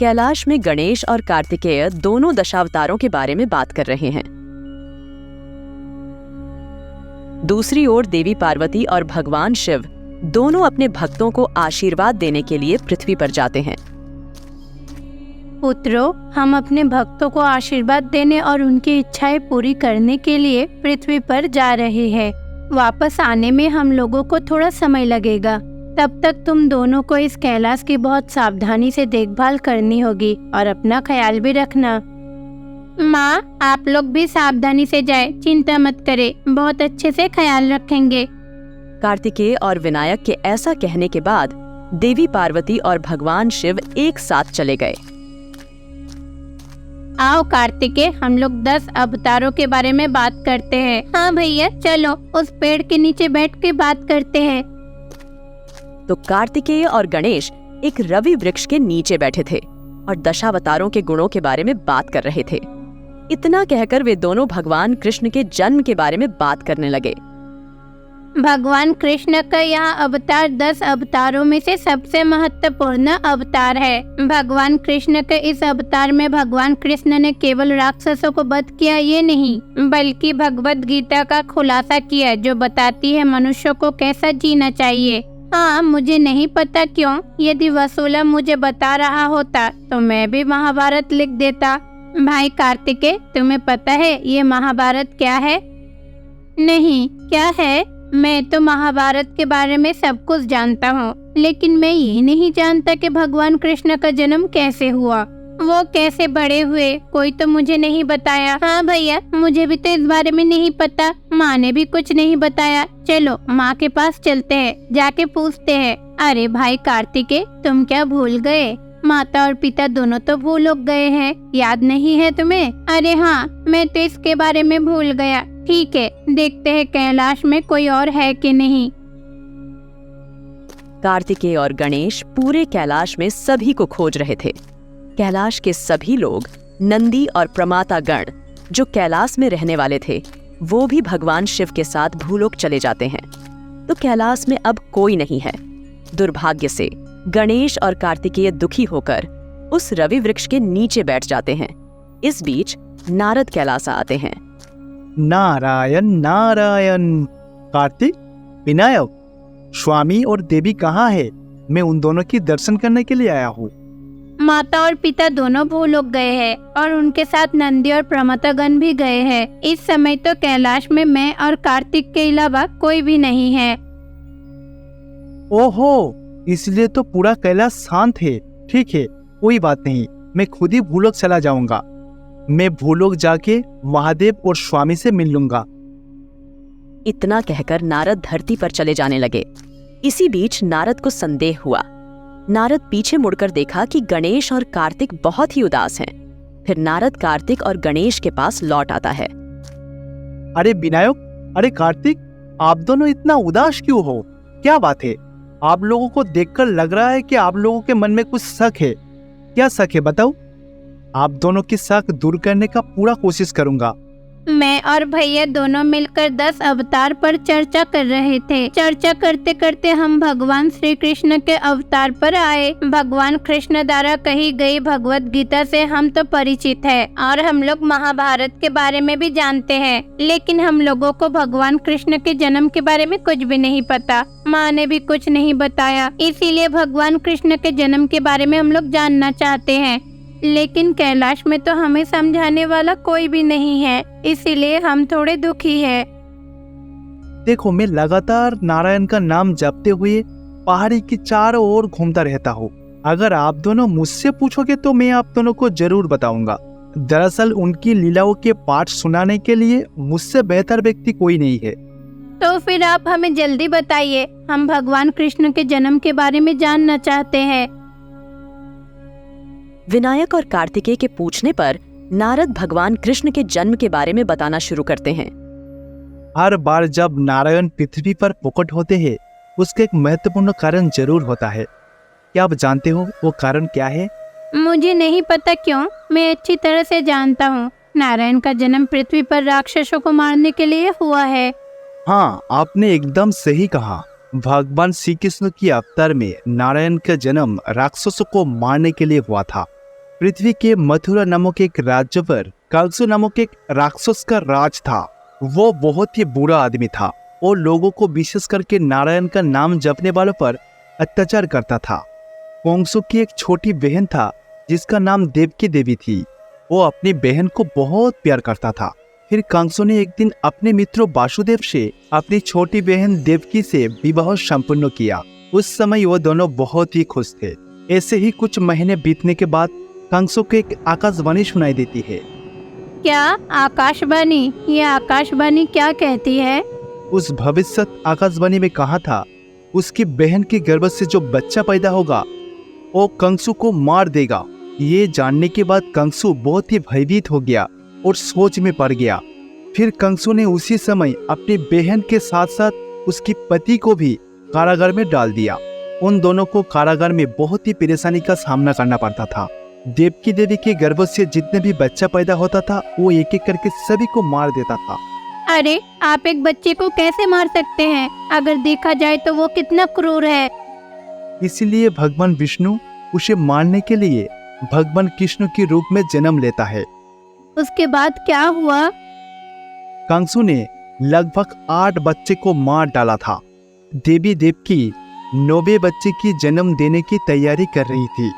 कैलाश में गणेश और कार्तिकेय दोनों दशावतारों के बारे में बात कर रहे हैं। दूसरी ओर देवी पार्वती और भगवान शिव दोनों अपने भक्तों को आशीर्वाद देने के लिए पृथ्वी पर जाते हैं। पुत्रों, हम अपने भक्तों को आशीर्वाद देने और उनकी इच्छाएं पूरी करने के लिए पृथ्वी पर जा रहे हैं। वापस आने में हम लोगों को थोड़ा समय लगेगा। तब तक तुम दोनों को इस कैलाश की बहुत सावधानी से देखभाल करनी होगी और अपना ख्याल भी रखना। माँ, आप लोग भी सावधानी से जाए, चिंता मत करें, बहुत अच्छे से ख्याल रखेंगे। कार्तिकेय और विनायक के ऐसा कहने के बाद देवी पार्वती और भगवान शिव एक साथ चले गए। आओ कार्तिकेय, हम लोग 10 अवतारों के बारे में बात करते हैं। हाँ भैया, चलो उस पेड़ के नीचे बैठ के बात करते हैं। तो कार्तिकेय और गणेश एक रवि वृक्ष के नीचे बैठे थे और दशावतारों के गुणों के बारे में बात कर रहे थे। इतना कहकर वे दोनों भगवान कृष्ण के जन्म के बारे में बात करने लगे। भगवान कृष्ण का यह अवतार 10 अवतारों में से सबसे महत्वपूर्ण अवतार है। भगवान कृष्ण के इस अवतार में भगवान कृष्ण ने केवल राक्षसों को वध किया ये नहीं, बल्कि भगवत गीता का खुलासा किया, जो बताती है मनुष्यों को कैसा जीना चाहिए। हाँ, मुझे नहीं पता क्यों, यदि वसुला मुझे बता रहा होता तो मैं भी महाभारत लिख देता। भाई कार्तिकेय, तुम्हें पता है ये महाभारत क्या है? नहीं, क्या है? मैं तो महाभारत के बारे में सब कुछ जानता हूँ, लेकिन मैं ये नहीं जानता कि भगवान कृष्ण का जन्म कैसे हुआ, वो कैसे बड़े हुए, कोई तो मुझे नहीं बताया। हाँ भैया, मुझे भी तो इस बारे में नहीं पता, माँ ने भी कुछ नहीं बताया। चलो माँ के पास चलते हैं, जाके पूछते हैं। अरे भाई कार्तिकेय, तुम क्या भूल गए? माता और पिता दोनों तो भूल गए हैं, याद नहीं है तुम्हें? अरे हाँ, मैं तो इसके बारे में भूल गया। ठीक है, देखते हैं कैलाश में कोई और है कि नहीं। कार्तिकेय और गणेश पूरे कैलाश में सभी को खोज रहे थे। कैलाश के सभी लोग, नंदी और प्रमाता गण जो कैलाश में रहने वाले थे, वो भी भगवान शिव के साथ भूलोक चले जाते हैं। तो कैलाश में अब कोई नहीं है। दुर्भाग्य से गणेश और कार्तिकेय दुखी होकर उस रवि वृक्ष के नीचे बैठ जाते हैं। इस बीच नारद कैलाश आते हैं। नारायण नारायण। कार्तिक, विनायक, स्वामी और देवी कहाँ है? मैं उन दोनों की दर्शन करने के लिए आया हूँ। माता और पिता दोनों भूलोक गए हैं और उनके साथ नंदी और प्रमथगण भी गए हैं। इस समय तो कैलाश में मैं और कार्तिक के अलावा कोई भी नहीं है। ओहो, इसलिए तो पूरा कैलाश शांत है। ठीक है, कोई बात नहीं, मैं खुद ही भूलोक चला जाऊंगा। मैं भूलोक जाके महादेव और स्वामी से मिल लूंगा। इतना कहकर नारद धरती पर चले जाने लगे। इसी बीच नारद को संदेह हुआ। नारद पीछे मुड़कर देखा कि गणेश और कार्तिक बहुत ही उदास हैं। फिर नारद कार्तिक और गणेश के पास लौट आता है। अरे विनायक, अरे कार्तिक, आप दोनों इतना उदास क्यों हो? क्या बात है? आप लोगों को देखकर लग रहा है कि आप लोगों के मन में कुछ शक है। क्या शक है, बताओ? आप दोनों की शक दूर करने का पूरा कोशिश करूंगा। मैं और भैया दोनों मिलकर 10 अवतार पर चर्चा कर रहे थे। चर्चा करते करते हम भगवान श्री कृष्ण के अवतार पर आए। भगवान कृष्ण द्वारा कही गई भगवत गीता से हम तो परिचित है और हम लोग महाभारत के बारे में भी जानते हैं, लेकिन हम लोगों को भगवान कृष्ण के जन्म के बारे में कुछ भी नहीं पता। माँ ने भी कुछ नहीं बताया, इसीलिए भगवान कृष्ण के जन्म के बारे में हम लोग जानना चाहते हैं। लेकिन कैलाश में तो हमें समझाने वाला कोई भी नहीं है, इसीलिए हम थोड़े दुखी हैं। देखो, मैं लगातार नारायण का नाम जपते हुए पहाड़ी की चारों ओर घूमता रहता हूँ। अगर आप दोनों मुझसे पूछोगे तो मैं आप दोनों को जरूर बताऊंगा। दरअसल उनकी लीलाओं के पाठ सुनाने के लिए मुझसे बेहतर व्यक्ति कोई नहीं है। तो फिर आप हमें जल्दी बताइए, हम भगवान कृष्ण के जन्म के बारे में जानना चाहते हैं। विनायक और कार्तिकेय के पूछने पर नारद भगवान कृष्ण के जन्म के बारे में बताना शुरू करते हैं। हर बार जब नारायण पृथ्वी पर प्रकट होते हैं, उसका एक महत्वपूर्ण कारण जरूर होता है। क्या आप जानते हो वो कारण क्या है? मुझे नहीं पता क्यों, मैं अच्छी तरह से जानता हूँ। नारायण का जन्म पृथ्वी पर राक्षसों को मारने के लिए हुआ है। हाँ, आपने एकदम सही कहा। भगवान श्री कृष्ण की अवतार में नारायण का जन्म राक्षसों को मारने के लिए हुआ था। पृथ्वी के मथुरा नामक एक राज्य पर कंसु नामक एक राक्षस का राज था। वो बहुत ही बुरा आदमी था और लोगों को विशेष करके नारायण का नाम जपने वालों पर अत्याचार करता था। कंसु की एक छोटी बहन था जिसका नाम देवकी देवी थी। वो अपनी बहन को बहुत प्यार करता था। फिर कंसु ने एक दिन अपने मित्र वासुदेव से अपनी छोटी बहन देवकी से विवाह संपन्न किया। उस समय वो दोनों बहुत ही खुश थे। ऐसे ही कुछ महीने बीतने के बाद कंसु को एक आकाशवाणी सुनाई देती है। क्या आकाशवाणी? ये आकाशवाणी क्या कहती है? उस भविष्य आकाशवाणी में कहा था उसकी बहन के गर्भ से जो बच्चा पैदा होगा वो कंसु को मार देगा। ये जानने के बाद कंसु बहुत ही भयभीत हो गया और सोच में पड़ गया। फिर कंसु ने उसी समय अपनी बहन के साथ साथ उसकी पति को भी कारागार में डाल दिया। उन दोनों को कारागार में बहुत ही परेशानी का सामना करना पड़ता था। देवकी देवी के गर्भ से जितने भी बच्चा पैदा होता था वो एक एक करके सभी को मार देता था। अरे, आप एक बच्चे को कैसे मार सकते हैं? अगर देखा जाए तो वो कितना क्रूर है। इसलिए भगवान विष्णु उसे मारने के लिए भगवान कृष्ण के रूप में जन्म लेता है। उसके बाद क्या हुआ? कंसु ने लगभग 8 बच्चे को मार डाला था। देवी देवकी 9वें बच्चे की जन्म देने की तैयारी कर रही थी।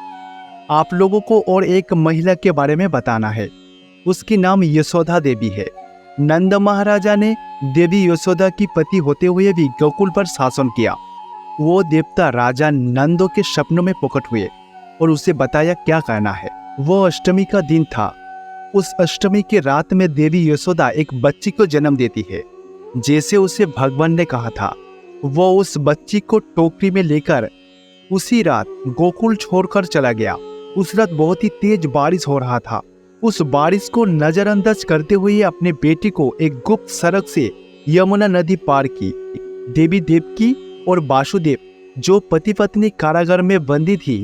आप लोगों को और एक महिला के बारे में बताना है। उसकी नाम यशोदा देवी है। नंद महाराजा ने देवी यशोदा की पति होते हुए भी गोकुल पर शासन किया। वो देवता राजा नंदो के सपनों में प्रकट हुए और उसे बताया क्या करना है। वो अष्टमी का दिन था। उस अष्टमी की रात में देवी यशोदा एक बच्ची को जन्म देती है। जैसे उसे भगवान ने कहा था, वो उस बच्ची को टोकरी में लेकर उसी रात गोकुल छोड़कर चला गया। उस रात बहुत ही तेज बारिश हो रहा था। उस बारिश को नजरअंदाज करते हुए अपने बेटे को एक गुप्त सड़क से यमुना नदी पार की। देवी देवकी और वासुदेव जो पति पत्नी कारागार में बंदी थी,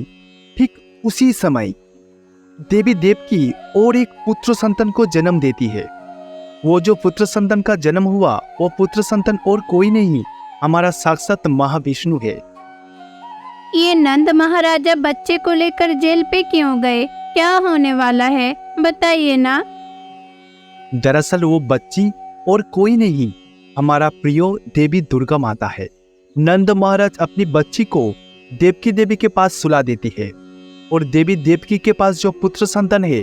ठीक उसी समय देवी देवकी और एक पुत्र संतान को जन्म देती है। वो जो पुत्र संतान का जन्म हुआ वो पुत्र संतान और कोई नहीं, हमारा साक्षात महाविष्णु है। ये नंद महाराजा बच्चे को लेकर जेल पे क्यों गए? क्या होने वाला है, बताइए ना। दरअसल वो बच्ची और कोई नहीं, हमारा प्रिय देवी दुर्गा माता है। नंद महाराज अपनी बच्ची को देवकी देवी के पास सुला देती है और देवी देवकी के पास जो पुत्र संतान है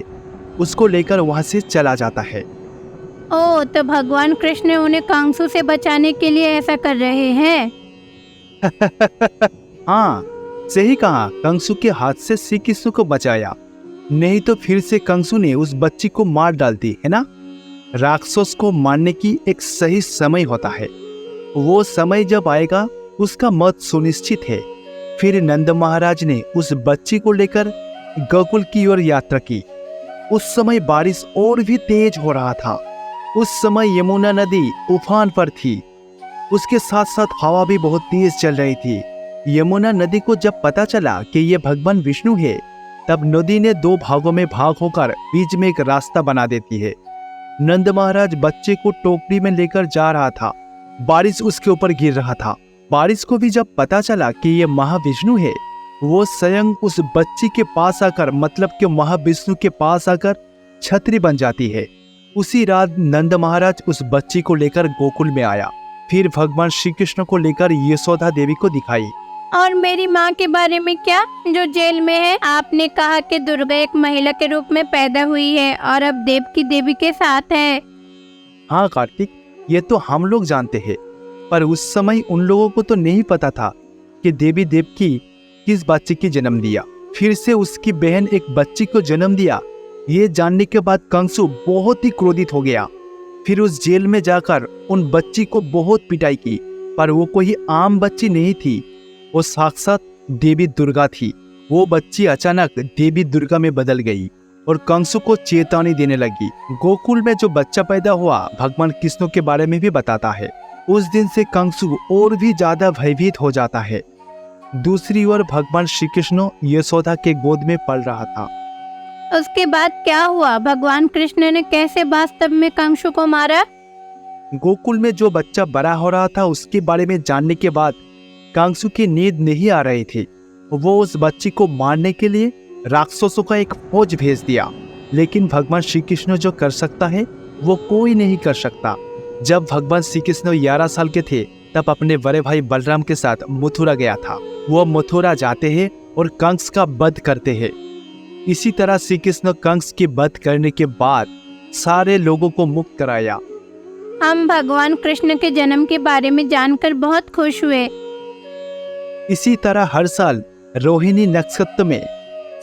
उसको लेकर वहां से चला जाता है। ओ, तो भगवान कृष्ण उन्हें कंसु से बचाने के लिए ऐसा कर रहे हैं। हाँ, सही कहा। कंसु के हाथ से श्री कृष्ण को बचाया, नहीं तो फिर से कंसु ने उस बच्ची को मार डालती है ना। राक्षस को मारने की एक सही समय होता है। वो समय जब आएगा उसका मत सुनिश्चित है। फिर नंद महाराज ने उस बच्ची को लेकर गोकुल की ओर यात्रा की। उस समय बारिश और भी तेज हो रहा था। उस समय यमुना नदी उफान पर थी। उसके साथ साथ हवा भी बहुत तेज चल रही थी। यमुना नदी को जब पता चला कि ये भगवान विष्णु है, तब नदी ने 2 भागों में भाग होकर बीच में एक रास्ता बना देती है। नंद महाराज बच्चे को टोकरी में लेकर जा रहा था। बारिश उसके ऊपर गिर रहा था। बारिश को भी जब पता चला कि ये महाविष्णु है, वो स्वयं उस बच्ची के पास आकर, मतलब कि महाविष्णु के पास आकर छतरी बन जाती है। उसी रात नंद महाराज उस बच्ची को लेकर गोकुल में आया। फिर भगवान श्री कृष्ण को लेकर यशोदा देवी को दिखाई। और मेरी माँ के बारे में क्या, जो जेल में है? आपने कहा कि दुर्गा एक महिला के रूप में पैदा हुई है और अब देवकी देवी के साथ है। हाँ कार्तिक, ये तो हम लोग जानते हैं, पर उस समय उन लोगों को तो नहीं पता था कि देवी देवकी किस बच्चे की जन्म दिया। फिर से उसकी बहन एक बच्ची को जन्म दिया। ये जानने के बाद कंसु बहुत ही क्रोधित हो गया। फिर उस जेल में जाकर उन बच्ची को बहुत पिटाई की, पर वो कोई आम बच्ची नहीं थी, वो साक्षात देवी दुर्गा थी। वो बच्ची अचानक देवी दुर्गा में बदल गई और कंसु को चेतावनी देने लगी। गोकुल में जो बच्चा पैदा हुआ भगवान कृष्ण के बारे में भी बताता है। उस दिन से कंसु और भी ज्यादा भयभीत हो जाता है। दूसरी ओर भगवान श्री कृष्ण यशोदा के गोद में पल रहा था। उसके बाद क्या हुआ? भगवान कृष्ण ने कैसे वास्तव में कंसु को मारा? गोकुल में जो बच्चा बड़ा हो रहा था उसके बारे में जानने के बाद कंसु की नींद नहीं आ रही थी। वो उस बच्ची को मारने के लिए राक्षसों का एक फौज भेज दिया, लेकिन भगवान श्री कृष्ण जो कर सकता है वो कोई नहीं कर सकता। जब भगवान श्री कृष्ण 11 साल के थे तब अपने बड़े भाई बलराम के साथ मथुरा गया था। वो मथुरा जाते हैं और कंस का वध करते हैं। इसी तरह श्री कृष्ण कंस के वध करने के बाद सारे लोगों को मुक्त कराया। हम भगवान कृष्ण के जन्म के बारे में जानकर बहुत खुश हुए। इसी तरह हर साल रोहिणी नक्षत्र में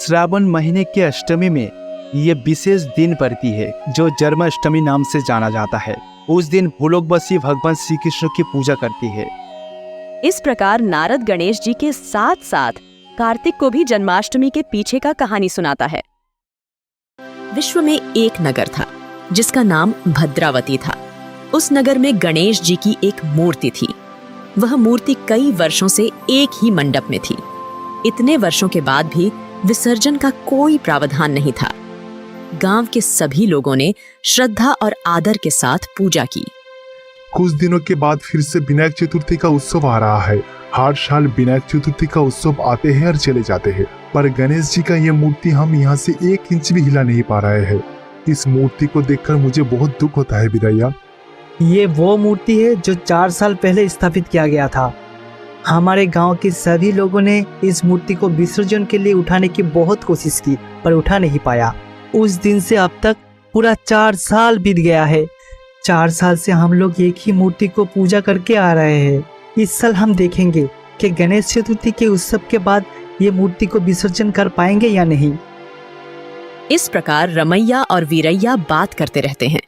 श्रावण महीने के अष्टमी में ये विशेष दिन पड़ती है जो जन्माष्टमी नाम से जाना जाता है। उस दिन भूलोकवासी भगवान श्री कृष्ण की पूजा करती है। इस प्रकार नारद गणेश जी के साथ साथ कार्तिक को भी जन्माष्टमी के पीछे का कहानी सुनाता है। विश्व में एक नगर था जिसका नाम भद्रावती था। उस नगर में गणेश जी की एक मूर्ति थी। वह मूर्ति कई वर्षों से एक ही मंडप में थी। इतने वर्षों के बाद भी विसर्जन का कोई प्रावधान नहीं था। गांव के सभी लोगों ने श्रद्धा और आदर के साथ पूजा की। कुछ दिनों के बाद फिर से विनायक चतुर्थी का उत्सव आ रहा है। हर साल विनायक चतुर्थी का उत्सव आते हैं और चले जाते हैं, पर गणेश जी का ये मूर्ति हम यहाँ से 1 इंच भी हिला नहीं पा रहे हैं। इस मूर्ति को देखकर मुझे बहुत दुख होता है विदैया। ये वो मूर्ति है जो 4 साल पहले स्थापित किया गया था। हमारे गांव के सभी लोगों ने इस मूर्ति को विसर्जन के लिए उठाने की बहुत कोशिश की, पर उठा नहीं पाया। उस दिन से अब तक पूरा 4 साल बीत गया है। 4 साल से हम लोग एक ही मूर्ति को पूजा करके आ रहे हैं। इस साल हम देखेंगे कि गणेश चतुर्थी के उत्सव के बाद ये मूर्ति को विसर्जन कर पाएंगे या नहीं। इस प्रकार रमैया और वीरैया बात करते रहते हैं।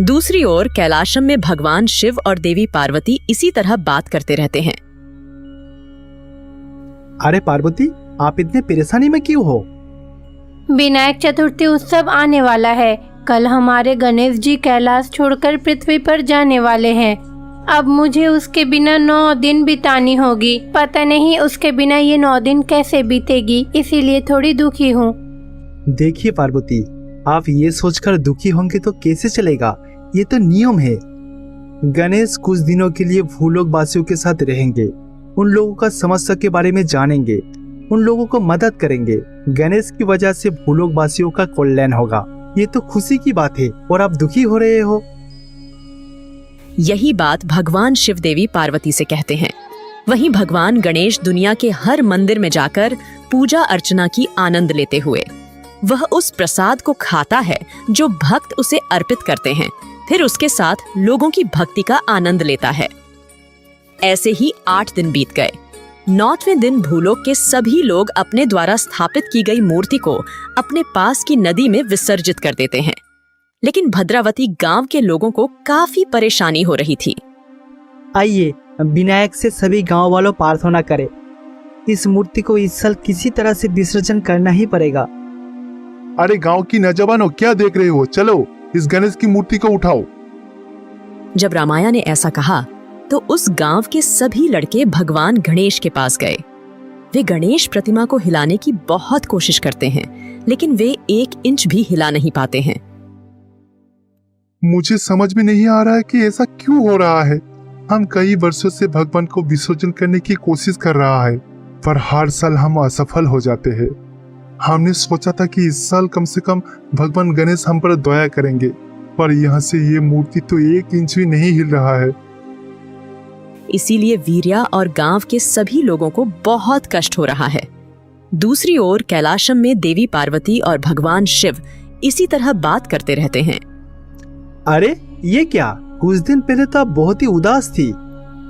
दूसरी ओर कैलाशम में भगवान शिव और देवी पार्वती इसी तरह बात करते रहते हैं। अरे पार्वती, आप इतने परेशानी में क्यों हो? विनायक चतुर्थी उत्सव आने वाला है। कल हमारे गणेश जी कैलाश छोड़कर पृथ्वी पर जाने वाले हैं। अब मुझे उसके बिना 9 दिन बितानी होगी। पता नहीं उसके बिना ये 9 दिन कैसे बीतेगी, इसीलिए थोड़ी दुखी हूँ। देखिए पार्वती, आप ये सोचकर दुखी होंगे तो कैसे चलेगा? ये तो नियम है। गणेश कुछ दिनों के लिए भूलोक वासियों के साथ रहेंगे, उन लोगों का समस्या के बारे में जानेंगे, उन लोगों को मदद करेंगे। गणेश की वजह से भूलोक वासियों का कल्याण होगा। ये तो खुशी की बात है और आप दुखी हो रहे हो। यही बात भगवान शिव देवी पार्वती से कहते हैं। वहीं भगवान गणेश दुनिया के हर मंदिर में जाकर पूजा अर्चना की आनंद लेते हुए वह उस प्रसाद को खाता है जो भक्त उसे अर्पित करते हैं, फिर उसके साथ लोगों की भक्ति का आनंद लेता है। ऐसे ही 8 दिन बीत गए। 9वें दिन भूलोक के सभी लोग अपने द्वारा स्थापित की गई मूर्ति को अपने पास की नदी में विसर्जित कर देते हैं। लेकिन भद्रावती गांव के लोगों को काफी परेशानी हो रही थी। आइए विनायक से सभी गांव वालों प्रार्थना करें। इस मूर्ति को इस साल किसी तरह से विसर्जन करना ही पड़ेगा। अरे गांव की नौजवानों, क्या देख रहे हो? चलो इस गणेश की मूर्ति को उठाओ। जब रामाया ने ऐसा कहा तो उस गांव के सभी लड़के भगवान गणेश के पास गए। वे गणेश प्रतिमा को हिलाने की बहुत कोशिश करते हैं, लेकिन वे 1 इंच भी हिला नहीं पाते हैं। मुझे समझ में नहीं आ रहा है कि ऐसा क्यों हो रहा है। हम कई वर्षों से भगवान को विसर्जन करने की कोशिश कर रहा है, पर हर साल हम असफल हो जाते हैं। हमने सोचा था कि इस साल कम से कम भगवान गणेश हम पर दया करेंगे, पर यहाँ से ये मूर्ति तो 1 इंच भी नहीं हिल रहा है। इसीलिए वीर्या और गांव के सभी लोगों को बहुत कष्ट हो रहा है। दूसरी ओर कैलाशम में देवी पार्वती और भगवान शिव इसी तरह बात करते रहते हैं। अरे ये क्या? कुछ दिन पहले तो आप बहुत ही उदास थी,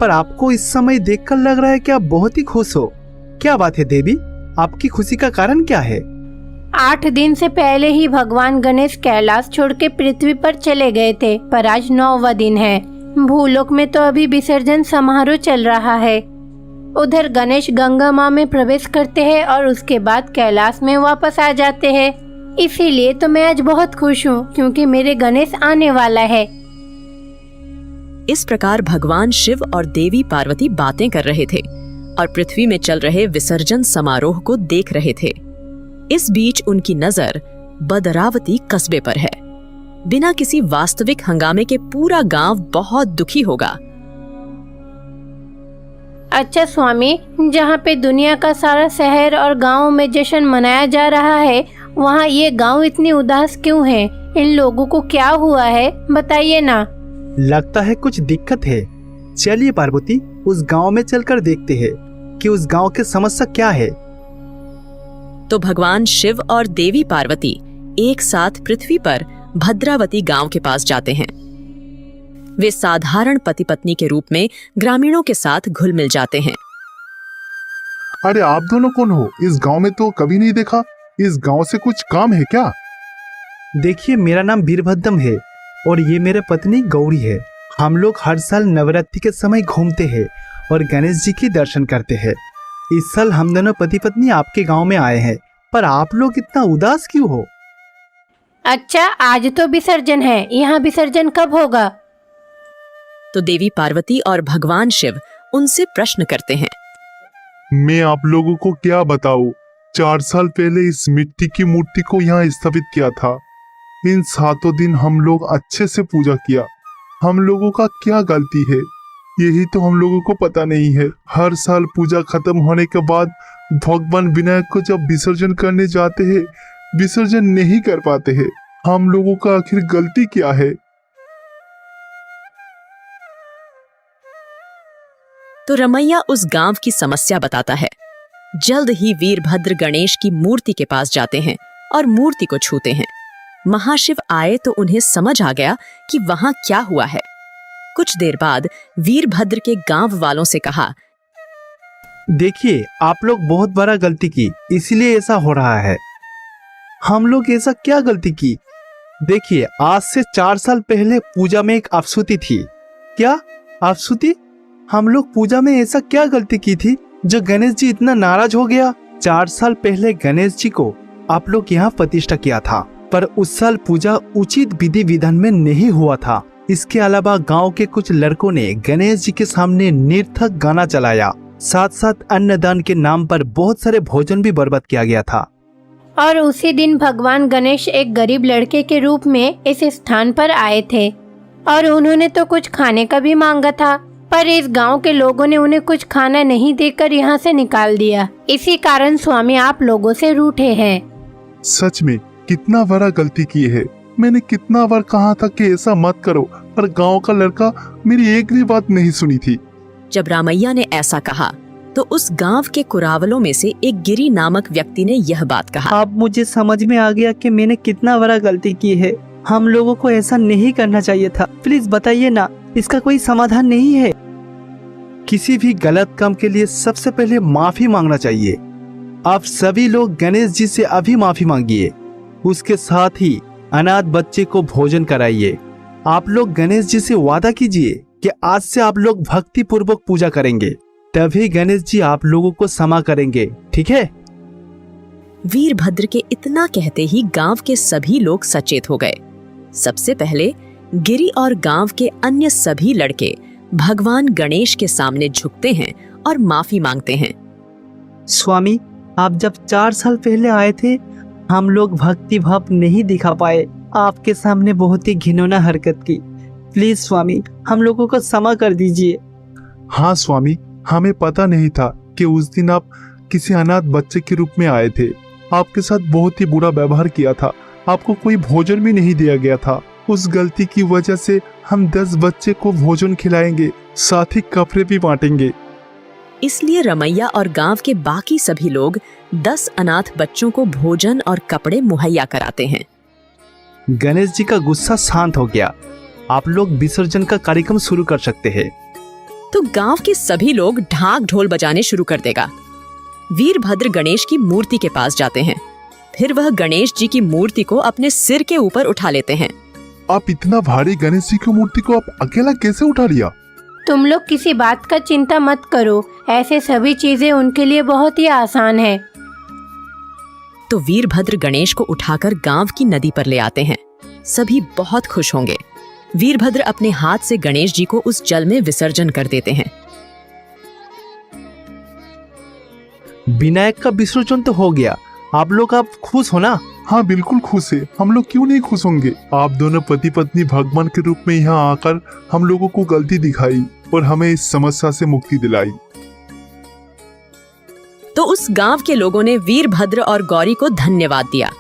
पर आपको इस समय देखकर लग रहा है कि आप बहुत ही खुश हो। क्या बात है देवी? आपकी खुशी का कारण क्या है? 8 दिन से पहले ही भगवान गणेश कैलाश छोड़ के पृथ्वी पर चले गए थे, पर आज 9वां दिन है। भूलोक में तो अभी विसर्जन समारोह चल रहा है। उधर गणेश गंगा माँ में प्रवेश करते हैं और उसके बाद कैलाश में वापस आ जाते हैं। इसीलिए तो मैं आज बहुत खुश हूँ, क्योंकि मेरे गणेश आने वाला है। इस प्रकार भगवान शिव और देवी पार्वती बातें कर रहे थे और पृथ्वी में चल रहे विसर्जन समारोह को देख रहे थे। इस बीच उनकी नजर बदरावती कस्बे पर है। बिना किसी वास्तविक हंगामे के पूरा गांव बहुत दुखी होगा। अच्छा स्वामी, जहाँ पे दुनिया का सारा शहर और गांव में जश्न मनाया जा रहा है, वहाँ ये गांव इतनी उदास क्यों है? इन लोगों को क्या हुआ है, बताइए ना। लगता है कुछ दिक्कत है। चलिए पार्वती, उस गांव में चलकर देखते हैं कि उस गांव की समस्या क्या है। तो भगवान शिव और देवी पार्वती एक साथ पृथ्वी पर भद्रावती गांव के पास जाते हैं। वे साधारण पति पत्नी के रूप में ग्रामीणों के साथ घुल मिल जाते हैं। अरे आप दोनों कौन हो? इस गांव में तो कभी नहीं देखा। इस गांव से कुछ काम है क्या? देखिए, मेरा नाम वीरभद्रम है और ये मेरे पत्नी गौरी है। हम लोग हर साल नवरात्रि के समय घूमते हैं और गणेश जी की दर्शन करते हैं। इस साल हम दोनों पति पत्नी आपके गांव में आए हैं, पर आप लोग इतना उदास क्यों हो? अच्छा, आज तो विसर्जन है, यहाँ विसर्जन कब होगा? तो देवी पार्वती और भगवान शिव उनसे प्रश्न करते हैं। मैं आप लोगों को क्या बताऊं? 4 साल पहले इस मिट्टी की मूर्ति को यहाँ स्थापित किया था। इन 7 दिन हम लोग अच्छे से पूजा किया। हम लोगों का क्या गलती है, यही तो हम लोगों को पता नहीं है। हर साल पूजा खत्म होने के बाद भगवान विनायक को जब विसर्जन करने जाते हैं, विसर्जन नहीं कर पाते हैं। हम लोगों का आखिर गलती क्या है? तो रमैया उस गांव की समस्या बताता है। जल्द ही वीरभद्र गणेश की मूर्ति के पास जाते हैं और मूर्ति को छूते हैं। महाशिव आए तो उन्हें समझ आ गया कि वहां क्या हुआ है। कुछ देर बाद वीरभद्र के गांव वालों से कहा, देखिए, आप लोग बहुत बड़ा गलती की, इसलिए ऐसा हो रहा है। हम लोग ऐसा क्या गलती की? देखिए, आज से 4 साल पहले पूजा में एक अफसुति थी। क्या अफसुति? हम लोग पूजा में ऐसा क्या गलती की थी जो गणेश जी इतना नाराज हो गया? 4 साल पहले गणेश जी को आप लोग यहाँ प्रतिष्ठा किया था, पर उस साल पूजा उचित विधि विधान में नहीं हुआ था। इसके अलावा गांव के कुछ लड़कों ने गणेश जी के सामने निरर्थक गाना चलाया। साथ साथ अन्नदान के नाम पर बहुत सारे भोजन भी बर्बाद किया गया था। और उसी दिन भगवान गणेश एक गरीब लड़के के रूप में इस स्थान पर आए थे और उन्होंने तो कुछ खाने का भी मांगा था, पर इस गांव के लोगों ने उन्हें कुछ खाना नहीं देकर यहाँ से निकाल दिया। इसी कारण स्वामी आप लोगों से रूठे हैं। सच में कितना बड़ा गलती की है। मैंने कितना बार कहा था कि ऐसा मत करो, पर गांव का लड़का मेरी एक भी बात नहीं सुनी थी। जब रामैया ने ऐसा कहा तो उस गांव के कुरावलों में से एक गिरी नामक व्यक्ति ने यह बात कहा। अब मुझे समझ में आ गया कि मैंने कितना बड़ा गलती की है। हम लोगों को ऐसा नहीं करना चाहिए था। प्लीज बताइए ना, इसका कोई समाधान नहीं है? किसी भी गलत काम के लिए सबसे पहले माफी मांगना चाहिए। आप सभी लोग गणेश जी से अभी माफी मांगिए। उसके साथ ही अनाथ बच्चे को भोजन कराइए। आप लोग गणेश जी से वादा कीजिए कि आज से आप लोग भक्ति पूर्वक पूजा करेंगे, तभी गणेश जी आप लोगों को क्षमा करेंगे, ठीक है? वीरभद्र के इतना कहते ही गांव के सभी लोग सचेत हो गए। सबसे पहले गिरी और गांव के अन्य सभी लड़के भगवान गणेश के सामने झुकते हैं और माफी मांगते हैं। स्वामी, आप जब 4 साल पहले आए थे, हम लोग भक्ति भाव नहीं दिखा पाए। आपके सामने बहुत ही घिनौना हरकत की। प्लीज स्वामी, हम लोगों को क्षमा कर दीजिए। हाँ स्वामी, हमें पता नहीं था कि उस दिन आप किसी अनाथ बच्चे के रूप में आए थे। आपके साथ बहुत ही बुरा व्यवहार किया था। आपको कोई भोजन भी नहीं दिया गया था। उस गलती की वजह से हम 10 बच्चे को भोजन खिलाएंगे, साथ ही कपड़े भी बांटेंगे। इसलिए रमैया और गांव के बाकी सभी लोग 10 अनाथ बच्चों को भोजन और कपड़े मुहैया कराते हैं। गणेश जी का गुस्सा शांत हो गया। आप लोग विसर्जन का कार्यक्रम शुरू कर सकते हैं। तो गांव के सभी लोग ढाक ढोल बजाने शुरू कर देगा। वीरभद्र गणेश की मूर्ति के पास जाते हैं। फिर वह गणेश जी की मूर्ति को अपने सिर के ऊपर उठा लेते हैं। आप इतना भारी गणेश जी की मूर्ति को आप अकेला कैसे उठा लिया? तुम लोग किसी बात का चिंता मत करो, ऐसे सभी चीजें उनके लिए बहुत ही आसान है। तो वीरभद्र गणेश को उठाकर गांव की नदी पर ले आते हैं। सभी बहुत खुश होंगे। वीरभद्र अपने हाथ से गणेश जी को उस जल में विसर्जन कर देते हैं। विनायक का विसर्जन तो हो गया। आप लोग अब खुश हो ना? हाँ बिल्कुल खुश है। हम लोग क्यों नहीं खुश होंगे? आप दोनों पति पत्नी भगवान के रूप में यहाँ आकर हम लोगों को गलती दिखाई और हमें इस समस्या से मुक्ति दिलाई। तो उस गांव के लोगों ने वीरभद्र और गौरी को धन्यवाद दिया।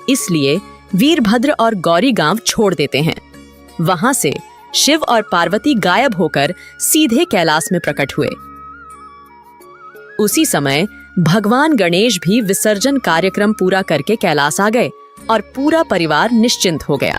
इसलिए वीरभद्र और गौरी गांव छोड़ देते हैं। वहां से शिव और पार्वती गायब होकर सीधे कैलाश में प्रकट हुए। उसी समय भगवान गणेश भी विसर्जन कार्यक्रम पूरा करके कैलाश आ गए और पूरा परिवार निश्चिंत हो गया।